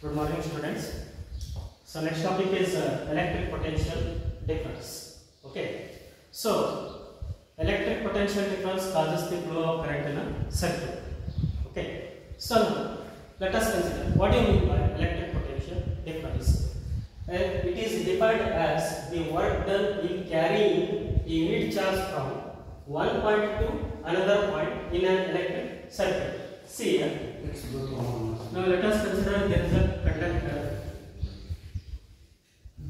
Good morning, students. So next topic is electric potential difference. Okay. So electric potential difference causes the flow of current in a circuit. Okay. So now let us consider what do you mean by electric potential difference. It is defined as the work done in carrying a unit charge from one point to another point in an electric circuit. See here. Now let us consider there is a conductor.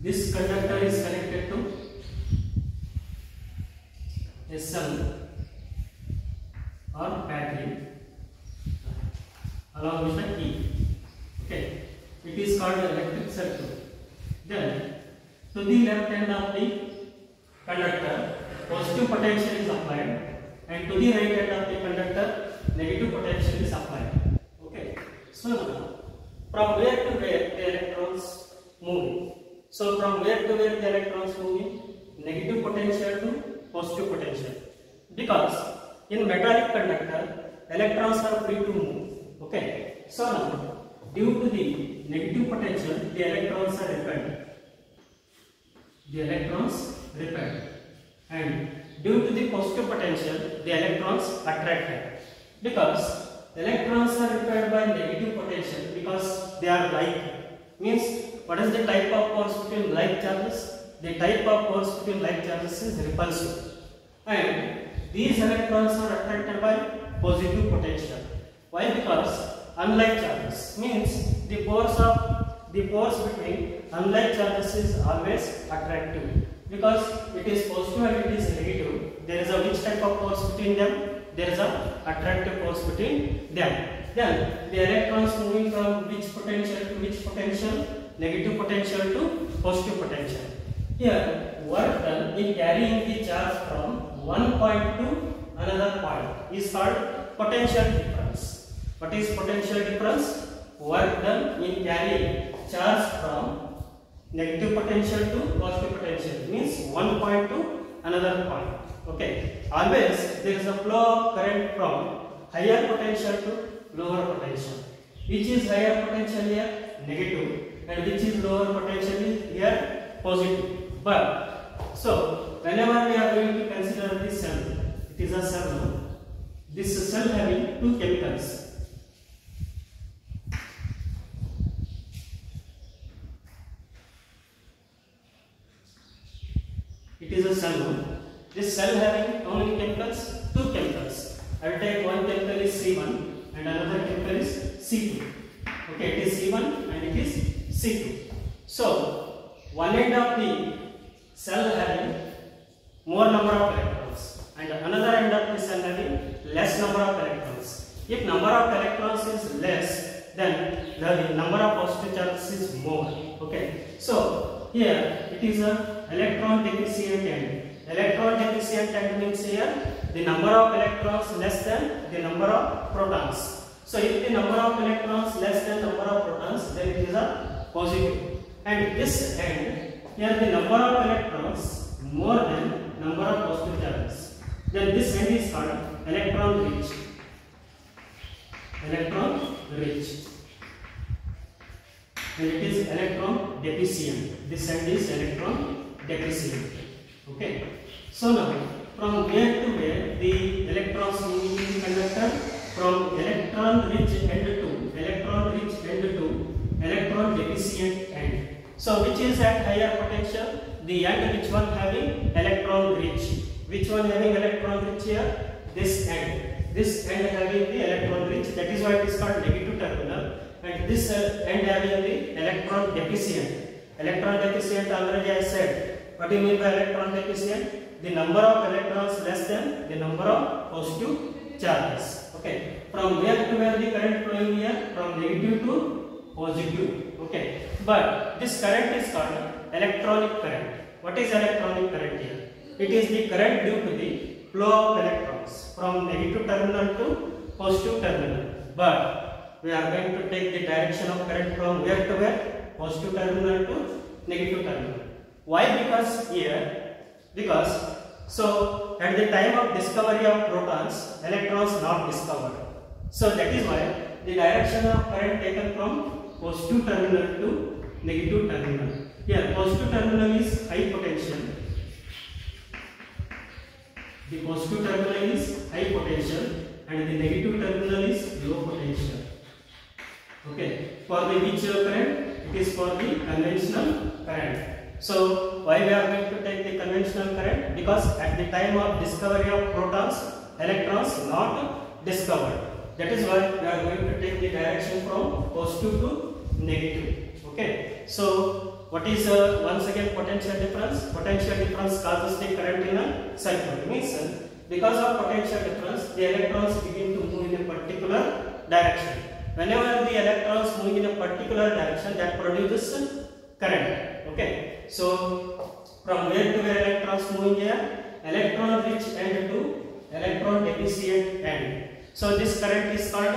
This conductor is connected to a cell or battery along with a key. Okay, it is called electric circuit. Then to the left hand of the conductor, positive potential is applied, and to the right hand of the conductor, negative potential is applied. Okay, so now from where to where the electrons move? So from where to where the electrons moving? Negative potential to positive potential. Because in metallic conductor, electrons are free to move. Okay, so now due to the negative potential, the electrons are repelled. The electrons repelled, and due to the positive potential, the electrons attracted. Because electrons are repelled by negative potential because they are like. Means what is the type of force between like charges? The type of force between like charges is repulsive, and these electrons are attracted by positive potential. Why? Because unlike charges means the force between unlike charges is always attractive. Because it is positive and it is negative, there is a which type of force between them? There is a attractive force between them. Then the electrons moving from which potential to which potential? Negative potential to positive potential. Here work done in carrying the charge from one point to another point is called potential difference. What is potential difference? Work done in carrying charge from negative potential to positive potential means one point to another point. Okay, always there is a flow of current from higher potential to lower potential. Which is higher potential here? Negative, and which is lower potential is here? Positive. But so whenever we are going to consider this cell, it is a cell now. This cell having two chemicals. It is a cell now. This cell having how many chemicals? Two chemicals. I will take one chemical is C1 and another chemical is C2. Okay, it is C1 and it is C2. So one end of the cell having more number of electrons and another end of the cell having less number of electrons. If number of electrons is less, then the number of positive charges is more. Okay, so here it is a electron deficient end. Electron deficient end means here the number of electrons less than the number of protons. So if the number of electrons less than number of protons, then it is a positive. And this end, here the number of electrons more than number of positive charges. Then this end is called electron rich. Electron rich. And it is electron deficient. This end is electron deficient. Okay. So now from where to where the electrons moving in the conductor? From electron rich end to electron rich end to electron deficient end. So which is at higher potential? The end which one having electron rich. Which one having electron rich here? This end. This end having the electron rich. That is why it is called negative terminal. And this end having the electron deficient. Electron deficient already I said. What do you mean by electron deficient? The number of electrons less than the number of positive charges. Okay. From where to where the current flowing here? From negative to positive. Okay. But this current is called electronic current. What is electronic current here? It is the current due to the flow of electrons from negative terminal to positive terminal. But we are going to take the direction of current from where to where? Positive terminal to negative terminal. Why? Because here, so at the time of discovery of protons, electrons not discovered. So that is why the direction of current taken from positive terminal to negative terminal. Here positive terminal is high potential. The positive terminal is high potential and the negative terminal is low potential. Okay, for the which current? It is for the conventional current. So why we are going to take the conventional current? Because at the time of discovery of protons, electrons not discovered. That is why we are going to take the direction from positive to negative. Okay, so what is once again potential difference? Potential difference causes the current in a circuit. Means because of potential difference, the electrons begin to move in a particular direction. Whenever the electrons move in a particular direction, that produces current. Okay, so from where to where electrons moving here? Electron rich end to electron deficient end. So this current is called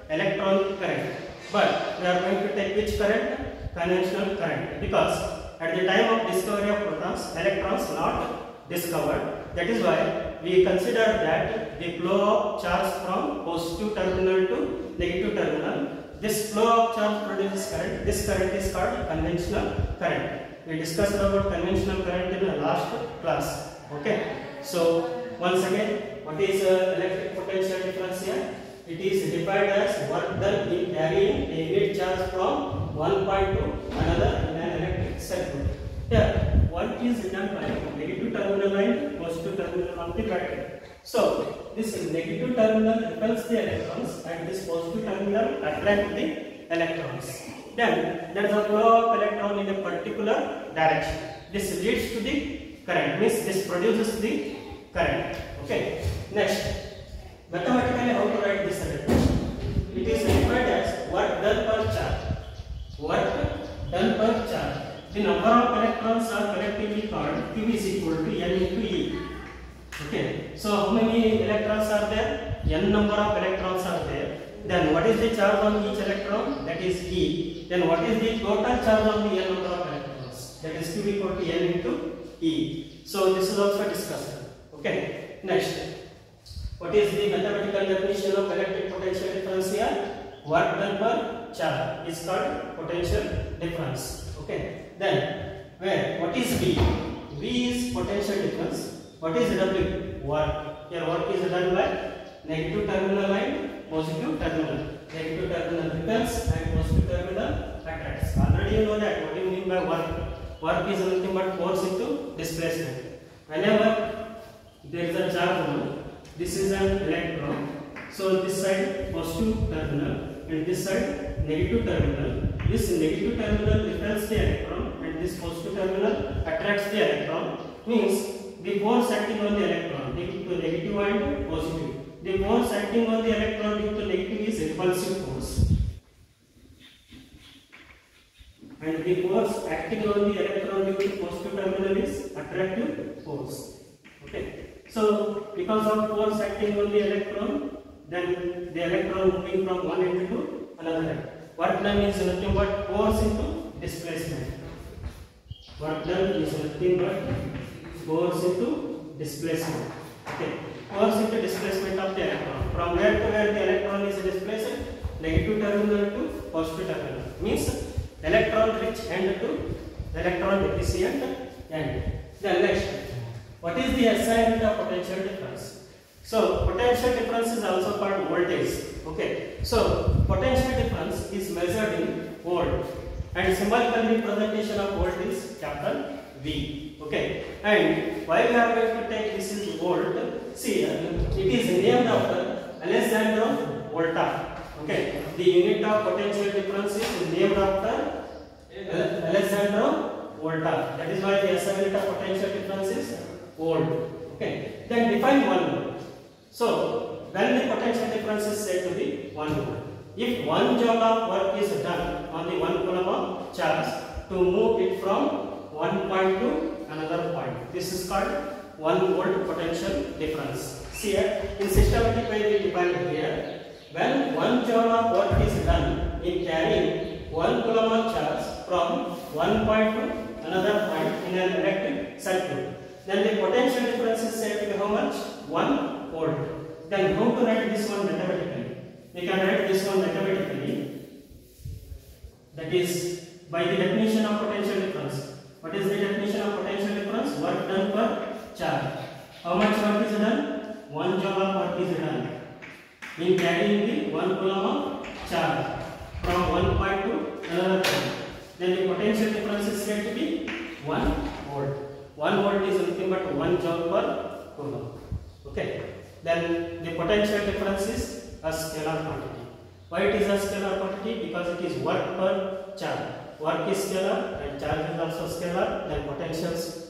electron current. But we are going to take which current? Conventional current, because at the time of discovery of protons, electrons not discovered. That is why we consider that the flow of charge from positive terminal to negative terminal, this flow of charge produces current. This current is called conventional current. We discussed about conventional current in the last class. Okay, so once again, what is electric potential difference here? It is defined as work done in carrying a unit charge from one point to another in an electric circuit. Here, work is done by negative terminal and positive terminal of the battery. So, this negative terminal repels the electrons and this positive terminal attracts the electrons. Then, there is a flow of electron in a particular direction. This leads to the current, means this produces the current. Okay, next. Mathematically, how to write this expression? It is defined as work done per charge. Work done per charge. The number of electrons are collectively called Q is equal to N into E. Okay. So how many electrons are there? N number of electrons are there. Then what is the charge on each electron? That is E. Then what is the total charge on the N number of electrons? That is Q equal to N into E. So this is also discussed. Okay. Next. What is the mathematical definition of electric potential difference here? Work done per charge is called potential difference. Okay. Then what is V? V is potential difference. What is W? Work. Here work is done by negative terminal and positive terminal. Negative terminal repels and positive terminal attracts. Already you know that. What do you mean by work? Work is nothing but force into displacement. Whenever there is a charge on, this is an electron. So this side positive terminal and this side negative terminal. This negative terminal repels the electron and this positive terminal attracts the electron. Means the force acting on the electron due to negative and positive. The force acting on the electron due to negative is repulsive force. And the force acting on the electron due to positive terminal is attractive force. Okay. So, because of force acting on the electron, then the electron moving from one end to another end. Work done is nothing but force into displacement. Work done is nothing but force into displacement. Okay. Force into displacement of the electron. From where to where the electron is displaced? Negative terminal to positive terminal. Means electron rich end to electron deficient end. Then next. What is the SI unit of potential difference? So potential difference is also called voltage. Okay. So potential difference is measured in volt, and symbolical representation of volt is capital V. Okay. And why we are going to take this is volt? See, it is named after Alessandro Volta. Okay. The unit of potential difference is named after Alessandro Volta. That is why the SI unit of potential difference is volt. Okay. Then define 1 volt. So when the potential difference is said to be 1 volt. If 1 joule of work is done on the 1 coulomb of charge to move it from one point to another point, this is called 1 volt potential difference. See here, in systematic way we define it here. When 1 joule of work is done in carrying 1 coulomb of charge from one point to another point in an electric circuit, then the potential difference is said to be how much? 1 volt. Then how to write this one mathematically? We can write this one mathematically. That is by the definition of potential difference. What is the definition of potential difference? Work done per charge. How much work is done? 1 joule of work is done in carrying the 1 coulomb of charge from one point to another point. Then the potential difference is said to be 1 volt. 1 volt is nothing but 1 joule per coulomb. Okay. Then the potential difference is a scalar quantity. Why it is a scalar quantity? Because it is work per charge. Work is scalar and charge is also scalar. Then potentials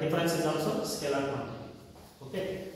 difference is also scalar quantity. Okay.